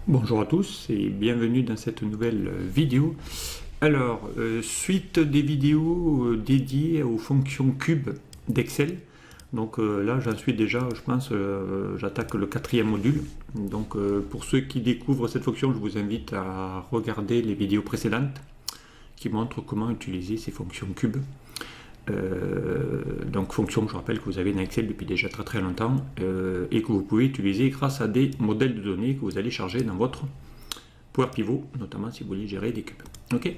Bonjour à tous et bienvenue dans cette nouvelle vidéo. Alors, suite des vidéos dédiées aux fonctions cubes d'Excel. Donc là, j'en suis déjà, je pense, j'attaque le 4e module. Donc pour ceux qui découvrent cette fonction, je vous invite à regarder les vidéos précédentes qui montrent comment utiliser ces fonctions cubes. Donc fonction, je rappelle, que vous avez dans Excel depuis déjà très longtemps et que vous pouvez utiliser grâce à des modèles de données que vous allez charger dans votre Power Pivot, notamment si vous voulez gérer des cubes. Ok.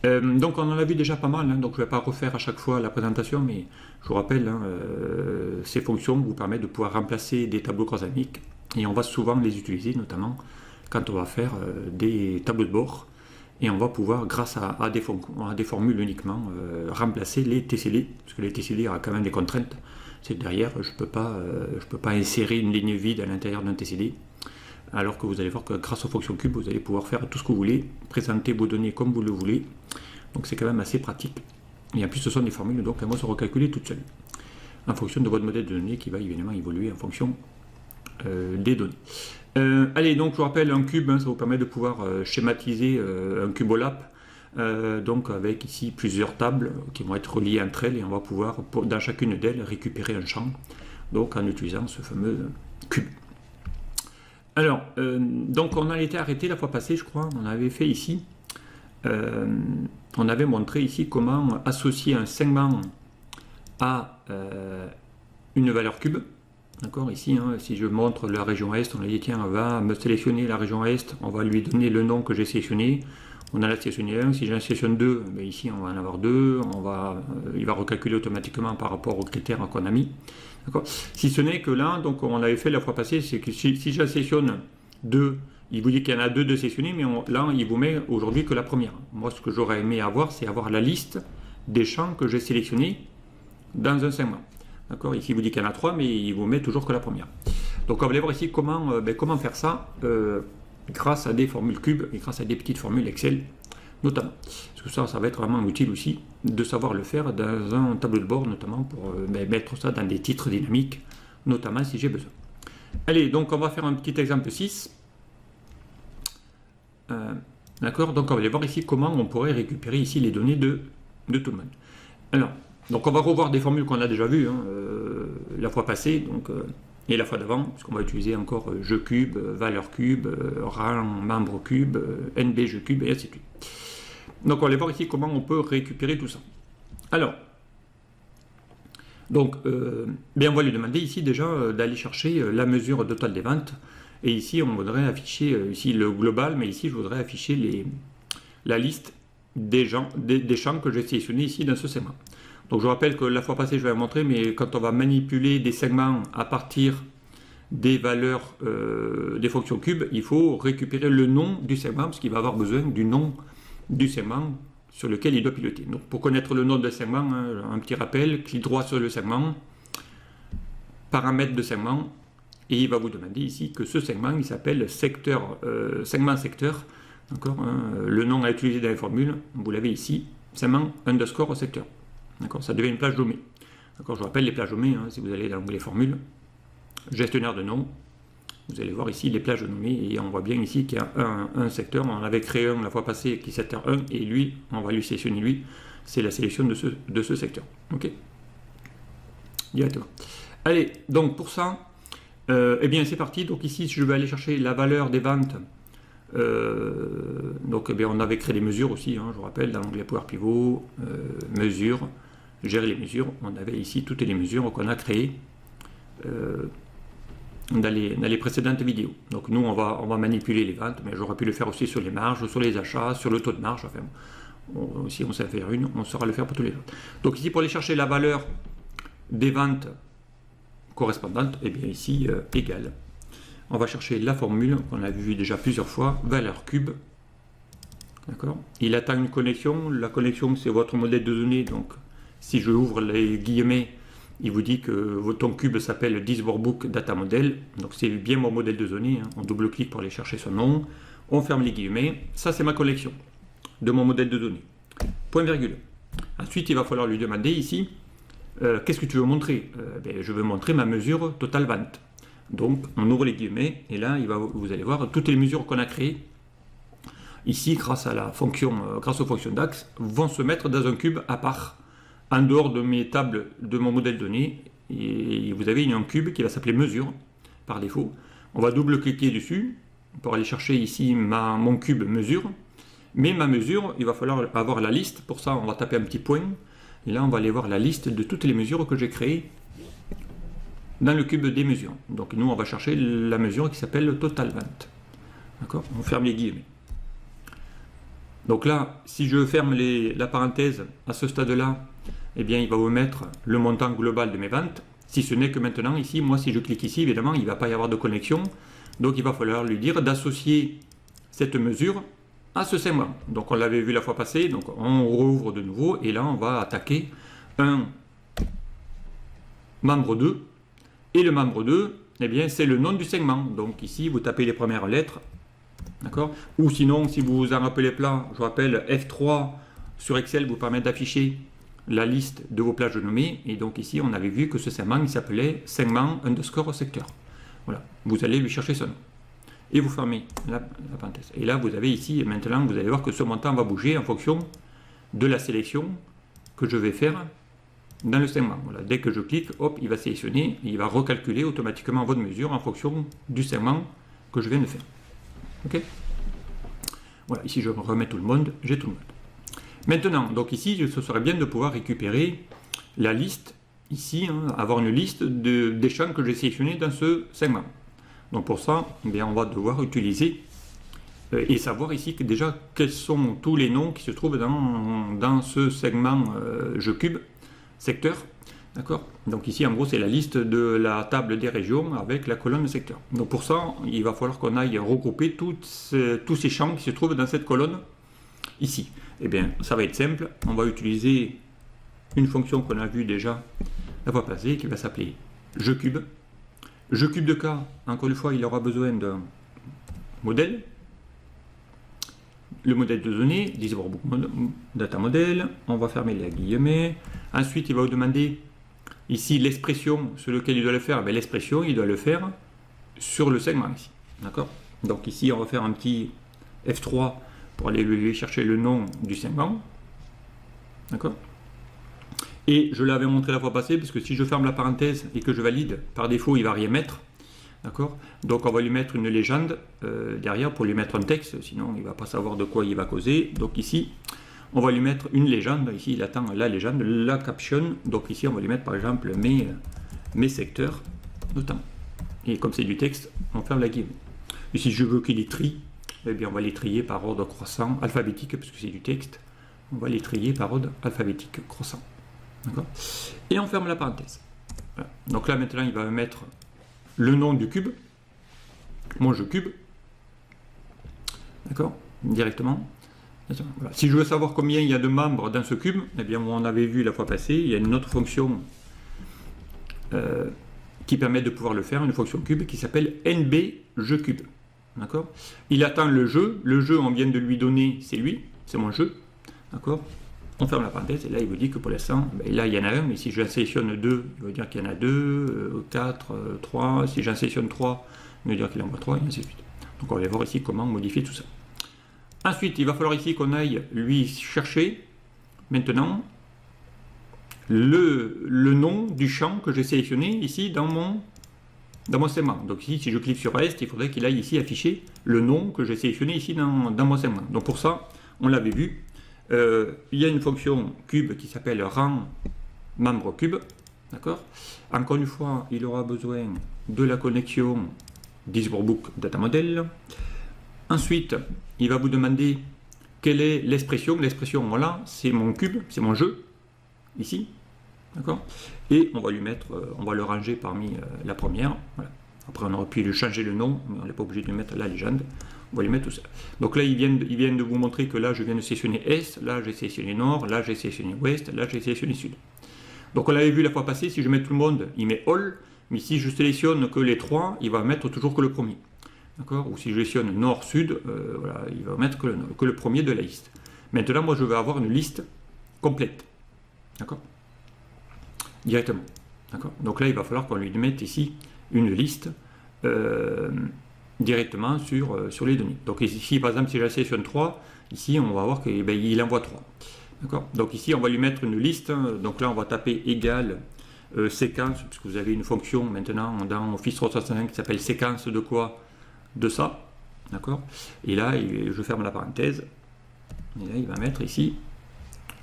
Donc on en a vu déjà pas mal, hein, donc je ne vais pas refaire à chaque fois la présentation, mais je vous rappelle, hein, ces fonctions vous permettent de pouvoir remplacer des tableaux croisamiques et on va souvent les utiliser, notamment quand on va faire des tableaux de bord. Et on va pouvoir, grâce à des formules uniquement, remplacer les TCD, parce que les TCD aura quand même des contraintes. C'est que derrière, je ne peux pas insérer une ligne vide à l'intérieur d'un TCD, alors que vous allez voir que grâce aux fonctions cubes, vous allez pouvoir faire tout ce que vous voulez, présenter vos données comme vous le voulez. Donc c'est quand même assez pratique. Et en plus, ce sont des formules, donc elles vont se recalculer toutes seules, en fonction de votre modèle de données qui va évidemment évoluer en fonction des données. Allez, donc je vous rappelle, un cube, hein, ça vous permet de pouvoir schématiser un cubolap, donc avec ici plusieurs tables qui vont être reliées entre elles et on va pouvoir, dans chacune d'elles, récupérer un champ, donc en utilisant ce fameux cube. Alors, donc on a été arrêté la fois passée, je crois, on avait fait ici, on avait montré ici comment associer un segment à une valeur cube. D'accord, ici, hein, si je montre la région Est, on a dit tiens, on va me sélectionner la région Est, on va lui donner le nom que j'ai sélectionné. On en a sélectionné un, si j'en sélectionne deux, ben ici on va en avoir deux, il va recalculer automatiquement par rapport aux critères qu'on a mis. Si ce n'est que là, donc on avait fait la fois passée, c'est que si je sélectionne deux, il vous dit qu'il y en a deux de sélectionnés, mais là il vous met aujourd'hui que la première. Moi ce que j'aurais aimé avoir, c'est avoir la liste des champs que j'ai sélectionnés dans un segment. D'accord, ici il vous dit qu'il y en a 3, mais il vous met toujours que la première. Donc on va aller voir ici comment faire ça grâce à des formules cubes et grâce à des petites formules Excel notamment. Parce que ça va être vraiment utile aussi de savoir le faire dans un tableau de bord, notamment pour mettre ça dans des titres dynamiques, notamment si j'ai besoin. Allez, donc on va faire un petit exemple 6. D'accord, donc on va aller voir ici comment on pourrait récupérer ici les données de tout le monde. Alors, donc on va revoir des formules qu'on a déjà vues hein, la fois passée et la fois d'avant, puisqu'on va utiliser encore jeu cube, valeur cube, rang membre cube, NB jeu cube, et ainsi de suite. Donc on va aller voir ici comment on peut récupérer tout ça. Alors, donc, on va lui demander ici déjà d'aller chercher la mesure totale des ventes. Et ici, on voudrait afficher ici le global, mais ici, je voudrais afficher la liste des champs que j'ai sélectionnés ici dans ce segment. Donc je rappelle que la fois passée, je vais vous montrer, mais quand on va manipuler des segments à partir des valeurs des fonctions cubes, il faut récupérer le nom du segment, parce qu'il va avoir besoin du nom du segment sur lequel il doit piloter. Donc pour connaître le nom de segment, hein, un petit rappel, clic droit sur le segment, paramètres de segment, et il va vous demander ici que ce segment, il s'appelle segment secteur, d'accord, hein, le nom à utiliser dans les formules, vous l'avez ici, segment underscore secteur. D'accord, ça devient une plage nommée. D'accord, je vous rappelle les plages nommées, hein, si vous allez dans l'onglet formules, gestionnaire de nom, vous allez voir ici les plages nommées et on voit bien ici qu'il y a un secteur. On avait créé un la fois passée qui est secteur 1 et lui, on va lui sélectionner lui, c'est la sélection de ce secteur. Ok, directement. Allez, donc pour ça, bien c'est parti. Donc ici, je vais aller chercher la valeur des ventes. Donc on avait créé des mesures aussi, hein, je vous rappelle, dans l'onglet Power Pivot, mesures, gérer les mesures, on avait ici toutes les mesures qu'on a créées dans les précédentes vidéos. Donc nous on va manipuler les ventes, mais j'aurais pu le faire aussi sur les marges, sur les achats, sur le taux de marge, enfin si on sait faire une, on saura le faire pour tous les autres. Donc ici pour aller chercher la valeur des ventes correspondantes, et bien ici égale. On va chercher la formule qu'on a vue déjà plusieurs fois, valeur cube. D'accord. Il attend une connexion. La connexion, c'est votre modèle de données. Donc, si je ouvre les guillemets, il vous dit que ton cube s'appelle This Workbook Data Model. Donc, c'est bien mon modèle de données. Hein. On double-clique pour aller chercher son nom. On ferme les guillemets. Ça, c'est ma collection de mon modèle de données. Point virgule. Ensuite, il va falloir lui demander ici, qu'est-ce que tu veux montrer? Je veux montrer ma mesure totale vente. Donc on ouvre les guillemets et là vous allez voir toutes les mesures qu'on a créées ici grâce à la fonction, grâce aux fonctions DAX, vont se mettre dans un cube à part, en dehors de mes tables de mon modèle donné. Et vous avez un cube qui va s'appeler mesure par défaut. On va double-cliquer dessus pour aller chercher ici mon cube mesure. Mais ma mesure, il va falloir avoir la liste. Pour ça, on va taper un petit point. Et là, on va aller voir la liste de toutes les mesures que j'ai créées dans le cube des mesures. Donc nous, on va chercher la mesure qui s'appelle total vente. D'accord? On ferme les guillemets. Donc là, si je ferme la parenthèse à ce stade-là, eh bien, il va vous mettre le montant global de mes ventes. Si ce n'est que maintenant, ici, moi, si je clique ici, évidemment, il ne va pas y avoir de connexion. Donc, il va falloir lui dire d'associer cette mesure à ce segment. Donc, on l'avait vu la fois passée. Donc, on rouvre de nouveau. Et là, on va attaquer un membre 2. Et le membre 2, eh bien, c'est le nom du segment. Donc, ici, vous tapez les premières lettres. D'accord? Ou sinon, si vous vous en rappelez pas, je rappelle, F3 sur Excel vous permet d'afficher la liste de vos plages nommées. Et donc ici, on avait vu que ce segment, il s'appelait segment underscore secteur. Voilà, vous allez lui chercher son nom. Et vous fermez la parenthèse. Et là, vous avez ici, maintenant, vous allez voir que ce montant va bouger en fonction de la sélection que je vais faire dans le segment. Voilà, dès que je clique, hop, il va sélectionner et il va recalculer automatiquement votre mesure en fonction du segment que je viens de faire. Ok? Voilà, ici je remets tout le monde, j'ai tout le monde. Maintenant, donc ici, ce serait bien de pouvoir récupérer la liste, ici, avoir une liste des champs que j'ai sélectionnés dans ce segment. Donc pour ça, eh bien, on va devoir utiliser et savoir ici que déjà quels sont tous les noms qui se trouvent dans ce segment jeu cube secteur. D'accord? Donc ici, en gros, c'est la liste de la table des régions avec la colonne secteur. Donc pour ça, il va falloir qu'on aille regrouper tous ces champs qui se trouvent dans cette colonne ici. Eh bien, ça va être simple. On va utiliser une fonction qu'on a vue déjà la fois passée qui va s'appeler jeu cube. Jeu cube de cas, encore une fois, il aura besoin d'un modèle. Le modèle de données, workbook data model. On va fermer les guillemets. Ensuite, il va vous demander ici l'expression sur laquelle il doit le faire. L'expression, il doit le faire sur le segment ici. D'accord? Donc ici, on va faire un petit F3 pour aller lui chercher le nom du segment. D'accord? Et je l'avais montré la fois passée, parce que si je ferme la parenthèse et que je valide, par défaut, il ne va rien mettre. D'accord? Donc on va lui mettre une légende derrière pour lui mettre un texte, sinon il ne va pas savoir de quoi il va causer. Donc ici, on va lui mettre une légende. Ici, il attend la légende, la caption. Donc ici, on va lui mettre par exemple mes secteurs, notamment. Et comme c'est du texte, on ferme la guillemets. Et si je veux qu'il les trie, eh bien, on va les trier par ordre croissant, alphabétique, parce que c'est du texte. On va les trier par ordre alphabétique croissant. D'accord? Et on ferme la parenthèse. Voilà. Donc là, maintenant, il va me mettre le nom du cube, mon jeu cube. D'accord? Directement. Voilà. Si je veux savoir combien il y a de membres dans ce cube, eh bien, on avait vu la fois passée, il y a une autre fonction qui permet de pouvoir le faire, une fonction cube qui s'appelle NB jeu cube. D'accord? Il attend le jeu, on vient de lui donner, c'est lui, c'est mon jeu. D'accord? On ferme la parenthèse et là il vous dit que pour l'instant, là il y en a un, mais si je sélectionne 2, il va dire qu'il y en a 2, 4, 3, si j'en sélectionne 3, il va dire qu'il en voit 3, et ainsi de suite. Donc on va voir ici comment modifier tout ça. Ensuite, il va falloir ici qu'on aille lui chercher maintenant le nom du champ que j'ai sélectionné ici dans mon segment. Donc ici, si je clique sur Est, il faudrait qu'il aille ici afficher le nom que j'ai sélectionné ici dans mon segment. Donc pour ça, on l'avait vu, il y a une fonction cube qui s'appelle rang membre cube. D'accord? Encore une fois, il aura besoin de la connexion workbook data model. Ensuite, il va vous demander quelle est l'expression. L'expression, voilà, c'est mon cube, c'est mon jeu, ici. D'accord? Et on va lui mettre, on va le ranger parmi la première. Voilà. Après, on aurait pu lui changer le nom, mais on n'est pas obligé de lui mettre la légende. On va lui mettre tout ça. Donc là, il vient de vous montrer que là, je viens de sélectionner Est, là, j'ai sélectionné Nord, là, j'ai sélectionné Ouest, là, j'ai sélectionné Sud. Donc on l'avait vu la fois passée, si je mets tout le monde, il met All, mais si je sélectionne que les trois, il va mettre toujours que le premier. D'accord? Ou si je sélectionne Nord, Sud, voilà, il va mettre que le premier de la liste. Maintenant, moi, je vais avoir une liste complète. D'accord? Directement. D'accord? Donc là, il va falloir qu'on lui mette ici une liste directement sur les données. Donc ici, par exemple, si je sélectionne 3, ici, on va voir qu'il envoie 3. D'accord. Donc ici, on va lui mettre une liste. Donc là, on va taper égal séquence, puisque vous avez une fonction maintenant dans Office 365 qui s'appelle séquence de quoi? De ça. D'accord. Et là, je ferme la parenthèse. Et là, il va mettre ici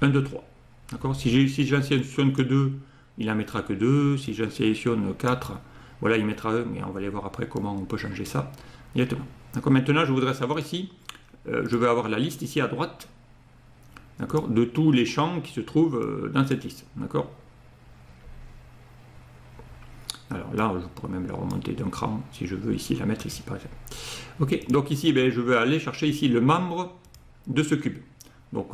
1, 2, 3. D'accord. Si j'en sélectionne que 2, il en mettra que 2. Si j'en sélectionne 4, voilà, il mettra 1. Mais on va aller voir après comment on peut changer ça directement. D'accord. Maintenant, je voudrais savoir ici, je vais avoir la liste ici à droite, d'accord, de tous les champs qui se trouvent dans cette liste. D'accord. Alors là, je pourrais même la remonter d'un cran si je veux ici la mettre ici par exemple. Ok, donc ici, je vais aller chercher ici le membre de ce cube. Donc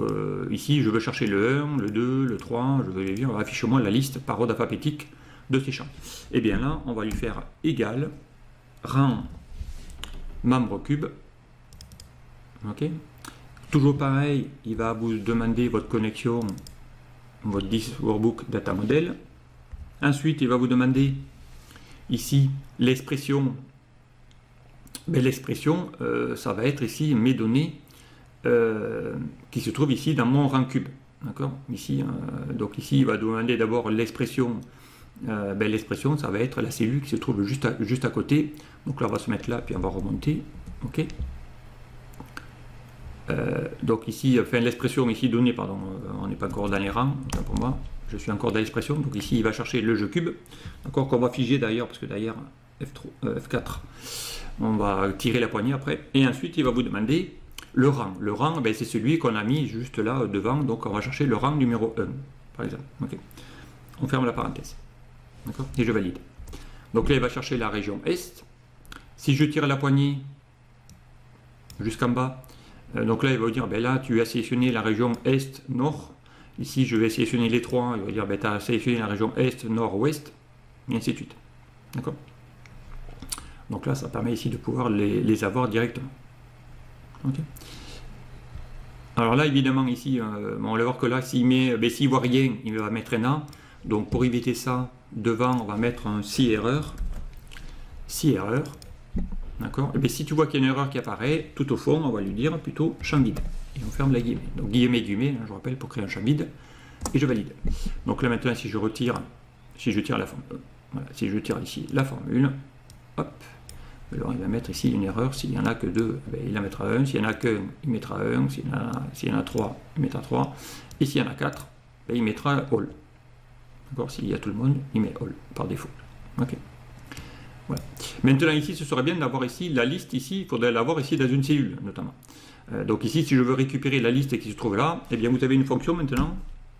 ici, je veux chercher le 1, le 2, le 3, je veux les dire, affiche-moi la liste par ordre alphabétique de ces champs. Et bien là, on va lui faire égal rang membre cube. Ok. Toujours pareil, il va vous demander votre connexion, votre disk workbook data model. Ensuite, il va vous demander ici l'expression. L'expression, ça va être ici mes données qui se trouvent ici dans mon rang cube. D'accord. Ici, donc ici, il va demander d'abord l'expression. L'expression, ça va être la cellule qui se trouve juste à côté. Donc là, on va se mettre là, puis on va remonter. Ok. Donc ici, l'expression ici donnée, pardon, on n'est pas encore dans les rangs, autant pour moi, je suis encore dans l'expression. Donc ici, il va chercher le jeu cube, d'accord, qu'on va figer d'ailleurs, parce que d'ailleurs, F4, on va tirer la poignée après. Et ensuite, il va vous demander le rang. Le rang, c'est celui qu'on a mis juste là devant, donc on va chercher le rang numéro 1, par exemple. Okay. On ferme la parenthèse, d'accord, et je valide. Donc là, il va chercher la région Est. Si je tire la poignée jusqu'en bas, donc là, il va vous dire, là, tu as sélectionné la région Est-Nord. Ici, je vais sélectionner les trois. Il va dire, tu as sélectionné la région Est, Nord, Ouest, et ainsi de suite. D'accord. Donc là, ça permet ici de pouvoir les avoir directement. Okay. Alors là, évidemment, ici, on va voir que là, s'il ne voit rien, il va mettre un A. Donc pour éviter ça, devant, on va mettre un si erreur. Si erreur. D'accord. Et si tu vois qu'il y a une erreur qui apparaît, tout au fond, on va lui dire plutôt champ vide. Et on ferme la guillemets. Donc guillemets, je vous rappelle, pour créer un champ vide. Et je valide. Donc là maintenant, si je tire la formule, voilà, si je tire ici la formule, hop, alors il va mettre ici une erreur. S'il n'y en a que 2, il en mettra 1. S'il n'y en a qu'un, il mettra 1. S'il y en a 3, il mettra 3. Et s'il y en a 4, il mettra all. D'accord. S'il y a tout le monde, il met all par défaut. Ok. Voilà. Maintenant ici, ce serait bien d'avoir ici la liste ici, il faudrait l'avoir ici dans une cellule notamment. Donc ici, si je veux récupérer la liste qui se trouve là, eh bien vous avez une fonction maintenant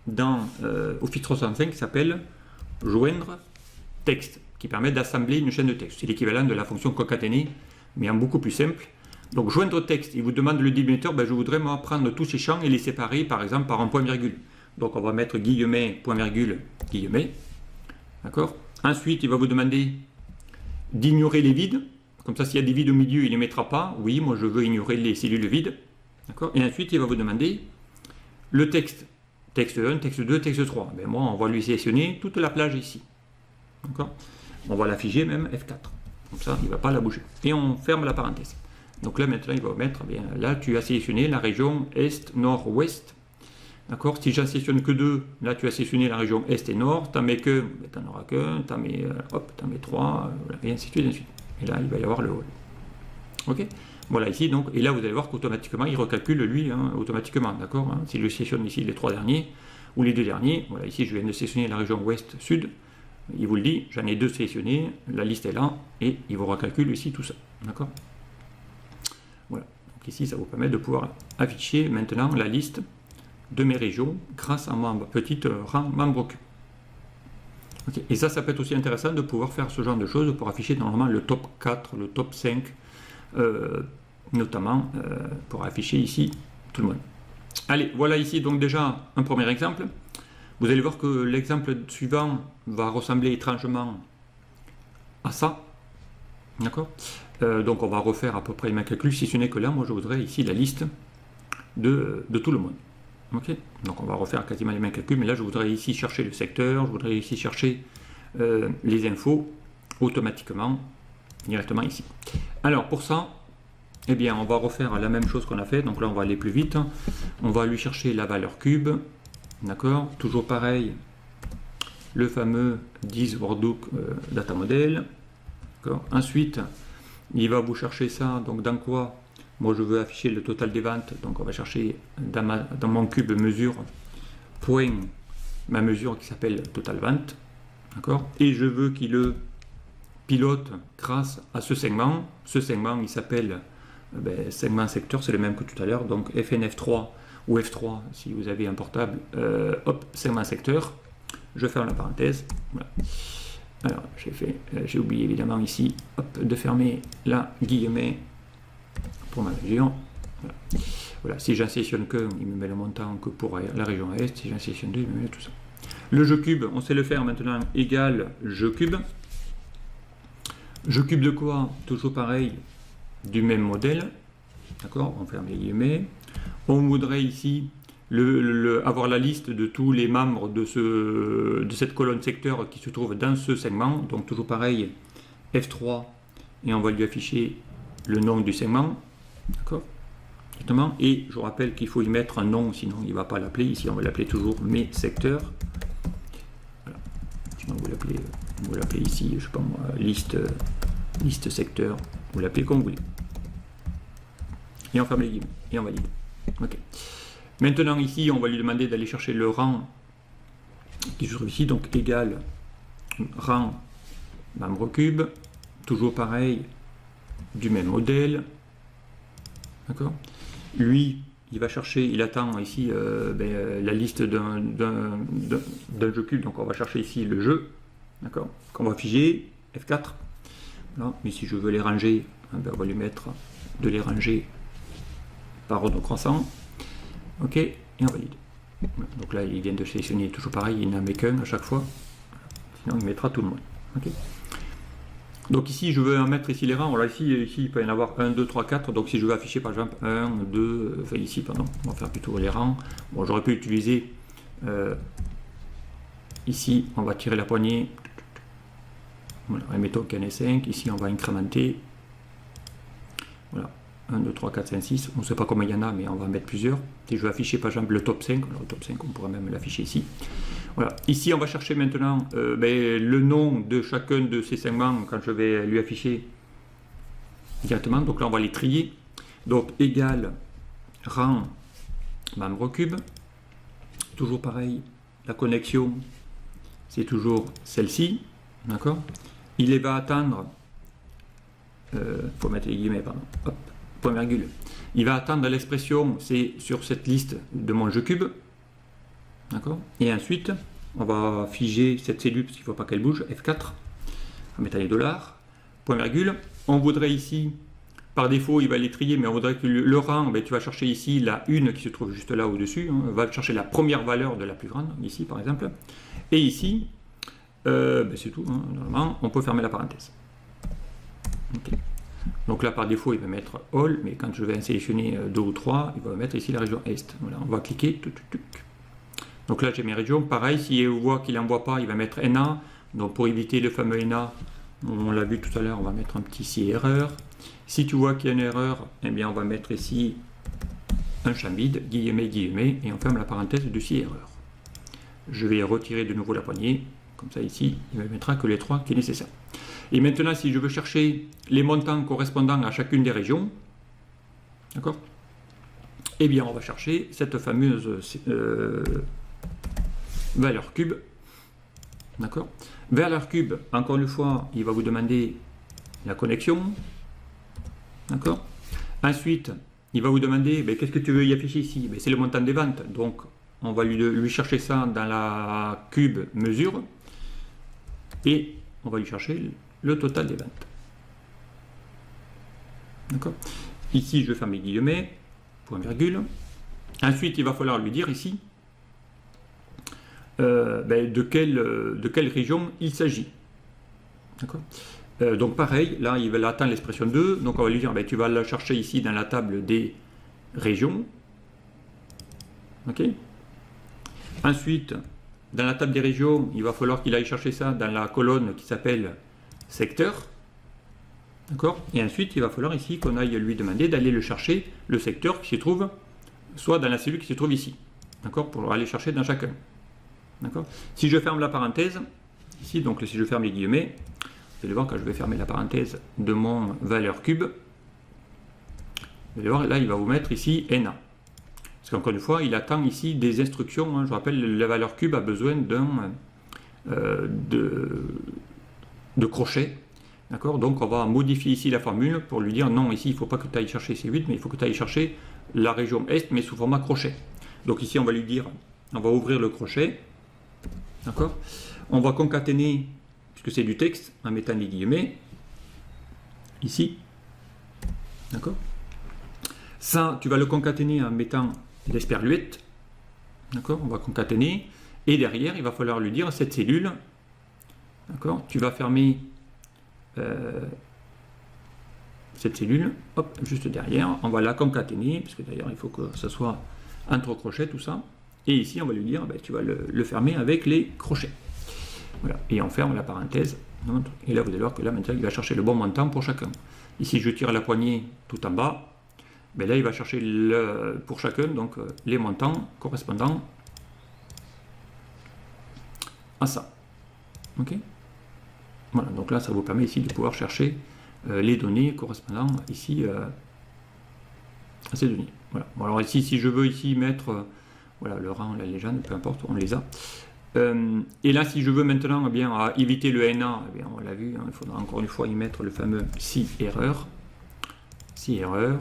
dans Office 365 qui s'appelle joindre texte, qui permet d'assembler une chaîne de texte. C'est l'équivalent de la fonction concaténer, mais en beaucoup plus simple. Donc joindre texte, il vous demande le délimitateur, je voudrais moi prendre tous ces champs et les séparer par exemple par un point virgule. Donc on va mettre guillemet, point virgule, guillemet. D'accord. Ensuite, il va vous demander d'ignorer les vides, comme ça s'il y a des vides au milieu, il ne les mettra pas. Oui, moi je veux ignorer les cellules vides. D'accord. Et ensuite, il va vous demander le texte. Texte 1, texte 2, texte 3. Moi, on va lui sélectionner toute la plage ici. D'accord. On va l'afficher même F4. Comme ça, il ne va pas la bouger. Et on ferme la parenthèse. Donc là, maintenant, il va mettre, là, tu as sélectionné la région Est, Nord, Ouest. D'accord. Si j'en sélectionne que 2, là, tu as sélectionné la région Est et Nord. Tu n'en mets que, tu n'en auras qu'un. Tu en mets 3, et ainsi de suite, ainsi de suite. Et là, il va y avoir le all. Ok. Voilà, ici, donc, et là, vous allez voir qu'automatiquement, il recalcule, lui, automatiquement, d'accord. Si je sélectionne ici les 3 derniers, ou les 2 derniers, voilà, ici, je viens de sélectionner la région Ouest-Sud, il vous le dit, j'en ai 2 sélectionnés, la liste est là, et il vous recalcule ici tout ça, d'accord. Voilà, donc ici, ça vous permet de pouvoir afficher maintenant la liste de mes régions grâce à mon petit rang membre cube. Okay. Et ça peut être aussi intéressant de pouvoir faire ce genre de choses pour afficher normalement le top 4, le top 5, notamment pour afficher ici tout le monde. Allez, voilà ici donc déjà un premier exemple. Vous allez voir que l'exemple suivant va ressembler étrangement à ça. D'accord. Donc on va refaire à peu près les mêmes calculs, si ce n'est que là, moi je voudrais ici la liste de tout le monde. Okay. Donc on va refaire quasiment les mêmes calculs, mais là je voudrais ici chercher le secteur, je voudrais ici chercher les infos automatiquement. directement ici. Alors pour ça, eh bien, on va refaire la même chose qu'on a fait. Donc là, on va aller plus vite. On va lui chercher la valeur cube. D'accord? Toujours pareil, le fameux 10 Wordbook Data Model. Ensuite, il va vous chercher ça. Donc dans quoi? Moi, je veux afficher le total des ventes. Donc on va chercher dans mon cube mesure, point, ma mesure qui s'appelle total vente. D'accord? Et je veux qu'il le pilote grâce à ce segment. Ce segment, il s'appelle segment secteur, c'est le même que tout à l'heure, donc FNF3 ou F3 si vous avez un portable, hop, segment secteur, je ferme la parenthèse, voilà. Alors j'ai oublié évidemment ici, hop, de fermer la guillemet pour ma région, voilà. Voilà. Si j'en sélectionne qu'un, il me met le montant que pour la région Est, si j'en sélectionne deux, il me met tout ça. Le jeu cube, on sait le faire maintenant, égal jeu cube. Jeu cube de quoi? Toujours pareil, du même modèle, d'accord, on ferme les guillemets. On voudrait ici avoir la liste de tous les membres de cette colonne secteur qui se trouve dans ce segment, donc toujours pareil, F3, et on va lui afficher le nom du segment, d'accord, exactement. Et je vous rappelle qu'il faut y mettre un nom, sinon il ne va pas l'appeler, ici on va l'appeler toujours mes secteurs, voilà. Sinon vous l'appelez ici, je sais pas moi, liste secteur, vous l'appelez comme vous voulez. Et on ferme les guillemets, et on valide. Ok. Maintenant ici, on va lui demander d'aller chercher le rang qui se trouve ici, donc égal rang membre cube, toujours pareil, du même modèle. D'accord. Lui, il va chercher, il attend ici la liste d'un jeu cube, donc on va chercher ici le jeu, d'accord, qu'on va figer, F4. Voilà. Mais si je veux les ranger, on va lui mettre de les ranger par ordre croissant. Ok, et on valide. Voilà. Donc là, il vient de sélectionner toujours pareil, il n'en met qu'un à chaque fois. Sinon, il mettra tout le monde. Okay. Donc ici, je veux en mettre ici les rangs. Alors ici, il peut y en avoir 1, 2, 3, 4. Donc si je veux afficher par exemple 1, 2, enfin ici, pardon, on va faire plutôt les rangs. Bon, j'aurais pu utiliser ici, on va tirer la poignée. Voilà, mettons qu'il y en ait 5. Ici, on va incrémenter. Voilà. 1, 2, 3, 4, 5, 6, on ne sait pas combien il y en a, mais on va en mettre plusieurs. Si je veux afficher par exemple le top 5, alors le top 5, on pourrait même l'afficher ici. Voilà. Ici, on va chercher maintenant le nom de chacun de ces segments quand je vais lui afficher directement. Donc là, on va les trier. Donc, égal rang membre cube. Toujours pareil, la connexion, c'est toujours celle-ci. D'accord. Il va attendre, faut mettre les guillemets, pardon, hop. Point virgule. Il va attendre l'expression, c'est sur cette liste de mon jeu cube. D'accord. Et ensuite, on va figer cette cellule parce qu'il ne faut pas qu'elle bouge, F4, en mettant les dollars, point virgule. On voudrait ici, par défaut, il va les trier, mais on voudrait que le rang, tu vas chercher ici la une qui se trouve juste là au-dessus, hein, va chercher la première valeur de la plus grande, ici par exemple. Et ici, c'est tout, hein, normalement, on peut fermer la parenthèse. Okay. Donc là, par défaut, il va mettre All, mais quand je vais en sélectionner 2 ou 3, il va mettre ici la région Est. Voilà, on va cliquer. Donc là, j'ai mes régions. Pareil, s'il voit qu'il n'envoie pas, il va mettre NA. Donc pour éviter le fameux NA, on l'a vu tout à l'heure, on va mettre un petit si erreur. Si tu vois qu'il y a une erreur, eh bien on va mettre ici un champ vide, guillemets, guillemets, et on ferme la parenthèse de si erreur. Je vais retirer de nouveau la poignée. Comme ça, ici, il ne me mettra que les 3 qui est nécessaire. Et maintenant, si je veux chercher les montants correspondant à chacune des régions, d'accord, eh bien, on va chercher cette fameuse valeur cube, d'accord. Valeur cube, encore une fois, il va vous demander la connexion, d'accord. Ensuite, il va vous demander, qu'est-ce que tu veux y afficher ici? C'est le montant des ventes, donc on va lui chercher ça dans la cube mesure, et on va lui chercher le total des ventes. D'accord. Ici, je ferme mes guillemets, point virgule. Ensuite, il va falloir lui dire ici de quelle région il s'agit. D'accord. Donc pareil, là, il va attendre l'expression 2. Donc on va lui dire, tu vas la chercher ici dans la table des régions. Ok. Ensuite, dans la table des régions, il va falloir qu'il aille chercher ça dans la colonne qui s'appelle secteur. D'accord? Et ensuite, il va falloir ici qu'on aille lui demander d'aller le chercher, le secteur qui se trouve, soit dans la cellule qui se trouve ici. D'accord? Pour aller chercher dans chacun. D'accord? Si je ferme la parenthèse, ici, donc si je ferme les guillemets, vous allez voir quand je vais fermer la parenthèse de mon valeur cube, vous allez voir, là, il va vous mettre ici NA. Parce qu'encore une fois, il attend ici des instructions. Hein. Je rappelle, la valeur cube a besoin de crochet. D'accord? Donc, on va modifier ici la formule pour lui dire non, ici, il ne faut pas que tu ailles chercher C8, mais il faut que tu ailles chercher la région Est, mais sous format crochet. Donc, ici, on va lui dire, on va ouvrir le crochet. D'accord? On va concaténer, puisque c'est du texte, en mettant les guillemets, ici. D'accord? Ça, tu vas le concaténer en mettant l'esperluette. D'accord? On va concaténer. Et derrière, il va falloir lui dire cette cellule. D'accord? Tu vas fermer cette cellule. Hop, juste derrière. On va la concaténer, parce que d'ailleurs, il faut que ça soit entre crochets, tout ça. Et ici, on va lui dire, ben, tu vas le fermer avec les crochets. Voilà. Et on ferme la parenthèse. Et là, vous allez voir que là, maintenant, il va chercher le bon montant pour chacun. Ici, je tire la poignée tout en bas. Ben là, il va chercher pour chacun donc, les montants correspondant à ça. Ok? Voilà, donc là, ça vous permet ici de pouvoir chercher les données correspondant ici à ces données. Voilà. Bon, alors ici, si je veux ici mettre voilà, le rang, la légende, peu importe, on les a. Et là, si je veux maintenant eh bien, à éviter le NA, eh bien, on l'a vu, hein, il faudra encore une fois y mettre le fameux si erreur. Si erreur.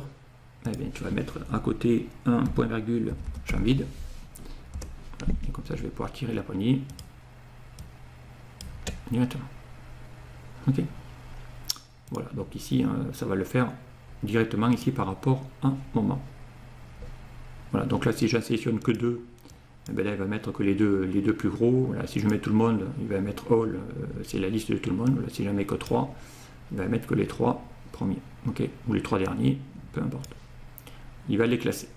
Eh bien, tu vas mettre à côté un point virgule champ vide. Voilà. Et comme ça, je vais pouvoir tirer la poignée directement. Ok. Voilà. Donc ici, ça va le faire directement ici par rapport à un moment. Voilà. Donc là, si j'en sélectionne que deux, eh bien là, il va mettre que les deux plus gros. Voilà. Si je mets tout le monde, il va mettre all. C'est la liste de tout le monde. Voilà. Si je mets que 3, il va mettre que les 3 premiers. Ok. Ou les 3 derniers, peu importe. Il va les classer.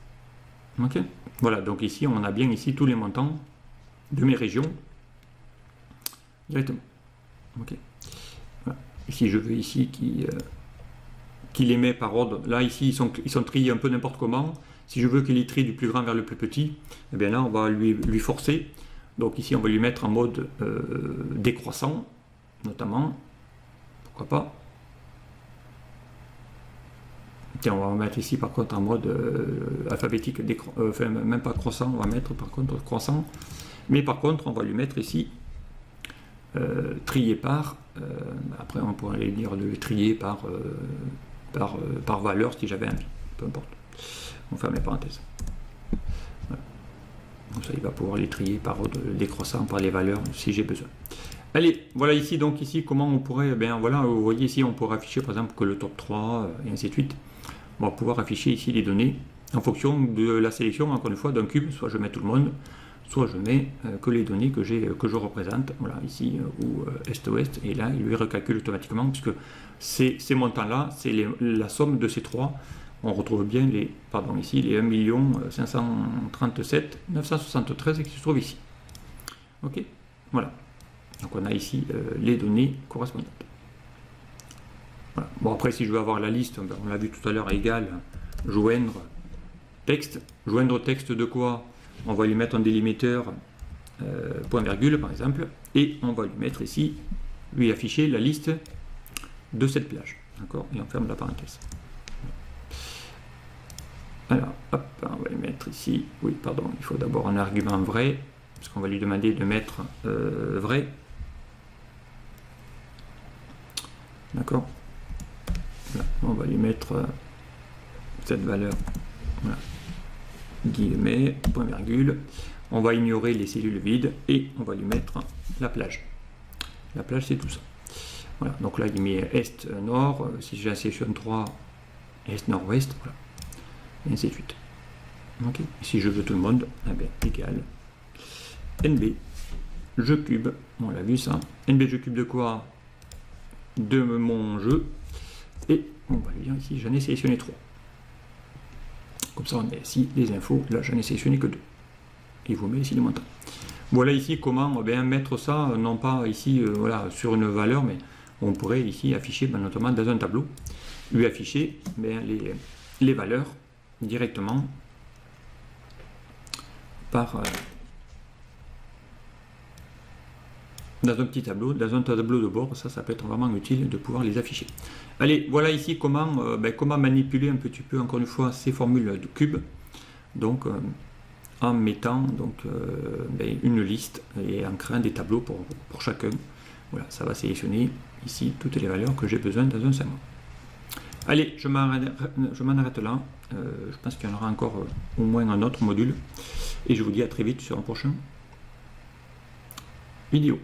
Ok. Voilà, donc ici, on a bien ici tous les montants de mes régions directement. Ok. Voilà. Ici, je veux ici qu'il les met par ordre. Là, ici, ils sont triés un peu n'importe comment. Si je veux qu'il les trie du plus grand vers le plus petit, eh bien là, on va lui forcer. Donc ici, on va lui mettre en mode décroissant, notamment. Pourquoi pas. Tiens, on va mettre ici par contre en mode alphabétique, enfin même pas croissant, on va mettre par contre croissant, mais par contre on va lui mettre ici trier par, après on pourrait aller dire de trier par valeur si j'avais envie, peu importe, on ferme les parenthèses. Voilà. Donc ça il va pouvoir les trier par ordre décroissant par les valeurs si j'ai besoin. Allez, voilà ici donc ici comment on pourrait, bien voilà, vous voyez ici on pourrait afficher par exemple que le top 3 et ainsi de suite. On va pouvoir afficher ici les données en fonction de la sélection, encore une fois, d'un cube. Soit je mets tout le monde, soit je mets que les données que je représente, voilà, ici, ou Est-Ouest, et là, il lui recalcule automatiquement, puisque ces montants-là, c'est la somme de ces trois. On retrouve bien les 1 537 973 qui se trouvent ici. Ok, voilà. Donc on a ici les données correspondantes. Voilà. Bon, après, si je veux avoir la liste, on l'a vu tout à l'heure, égale joindre texte. Joindre texte de quoi? On va lui mettre un délimitateur point virgule par exemple, et on va lui mettre ici, lui afficher la liste de cette plage. D'accord? Et on ferme la parenthèse. Alors, hop, on va lui mettre ici, oui, pardon, il faut d'abord un argument vrai, parce qu'on va lui demander de mettre vrai. D'accord? Voilà, on va lui mettre cette valeur, voilà, guillemets, point virgule. On va ignorer les cellules vides et on va lui mettre la plage. La plage, c'est tout ça. Voilà, donc là, il met est, nord. Si j'ai la sélection 3, est, nord-ouest, voilà. Et ainsi de suite. Ok. Si je veux tout le monde, eh bien, égal NB, jeu cube. On l'a vu ça. NB, jeu cube de quoi? De mon jeu. Et on va lui dire ici, j'en ai sélectionné 3. Comme ça, on a ici les infos. Là, j'en ai sélectionné que 2. Et vous met ici les montants. Voilà ici comment bien mettre ça, non pas ici voilà, sur une valeur, mais On pourrait ici afficher notamment dans un tableau, lui afficher les valeurs directement par dans un petit tableau, dans un tableau de bord. Ça peut être vraiment utile de pouvoir les afficher. Allez, voilà ici comment, comment manipuler un petit peu, encore une fois, ces formules de cubes. Donc, en mettant donc, une liste et en créant des tableaux pour chacun. Voilà, ça va sélectionner ici toutes les valeurs que j'ai besoin dans un segment. Allez, je m'en arrête là. Je pense qu'il y en aura encore au moins un autre module. Et je vous dis à très vite sur un prochain vidéo.